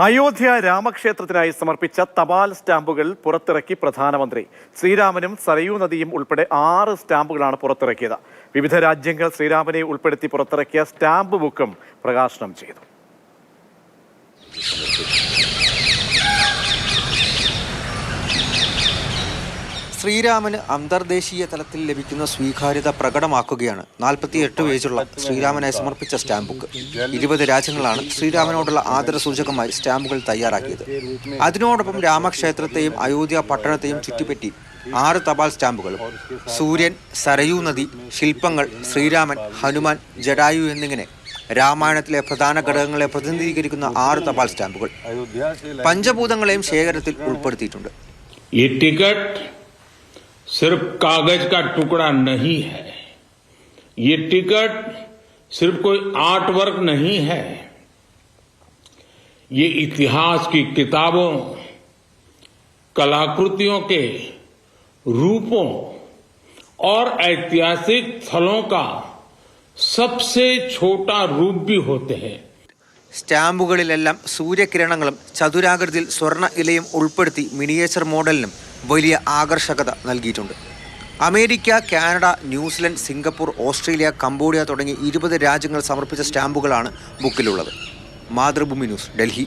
അയോധ്യ രാമക്ഷേത്രത്തിനായി സമർപ്പിച്ച തപാൽ സ്റ്റാമ്പുകൾ പുറത്തിറക്കി പ്രധാനമന്ത്രി. ശ്രീരാമനും സരയൂ നദിയും ഉൾപ്പെടെ 6 സ്റ്റാമ്പുകളാണ് പുറത്തിറക്കിയത്. വിവിധ രാജ്യങ്ങൾ ശ്രീരാമനെ ഉൾപ്പെടുത്തി പുറത്തിറക്കിയ സ്റ്റാമ്പ് ബുക്കും പ്രകാശനം ചെയ്തു. ശ്രീരാമന് അന്തർദേശീയ തലത്തിൽ ലഭിക്കുന്ന സ്വീകാര്യത പ്രകടമാക്കുകയാണ് 48 പേജുള്ള ശ്രീരാമനായി സമർപ്പിച്ച സ്റ്റാമ്പ് ബുക്ക്. 20 രാജ്യങ്ങളാണ് ശ്രീരാമനോടുള്ള ആദരസൂചകമായി സ്റ്റാമ്പുകൾ തയ്യാറാക്കിയത്. അതിനോടൊപ്പം രാമക്ഷേത്രത്തെയും അയോധ്യ പട്ടണത്തെയും ചുറ്റിപ്പറ്റി 6 തപാൽ സ്റ്റാമ്പുകളും സൂര്യൻ, സരയൂ നദി, ശില്പങ്ങൾ, ശ്രീരാമൻ, ഹനുമാൻ, ജടായു എന്നിങ്ങനെ രാമായണത്തിലെ പ്രധാന ഘടകങ്ങളെ പ്രതിനിധീകരിക്കുന്ന 6 തപാൽ സ്റ്റാമ്പുകൾ പഞ്ചഭൂതങ്ങളെയും ശേഖരത്തിൽ ഉൾപ്പെടുത്തിയിട്ടുണ്ട്. सिर्फ कागज का टुकड़ा नहीं है, ये टिकट सिर्फ कोई आर्ट वर्क नहीं है, ये इतिहास की किताबों, कलाकृतियों के रूपों और ऐतिहासिक स्थलों का सबसे छोटा रूप भी होते हैं. സ്റ്റാമ്പുകളിലെല്ലാം സൂര്യകിരണങ്ങളും ചതുരാകൃതിയിൽ സ്വർണ്ണ ഇലയും ഉൾപ്പെടുത്തി മിനിയേച്ചർ മോഡലിനും വലിയ ആകർഷകത നൽകിയിട്ടുണ്ട്. America, Canada, New Zealand, Singapore, Australia, Cambodia തുടങ്ങി 20 രാജ്യങ്ങൾ സമർപ്പിച്ച സ്റ്റാമ്പുകളാണ് ബുക്കിലുള്ളത്. മാതൃഭൂമി ന്യൂസ്, ഡൽഹി.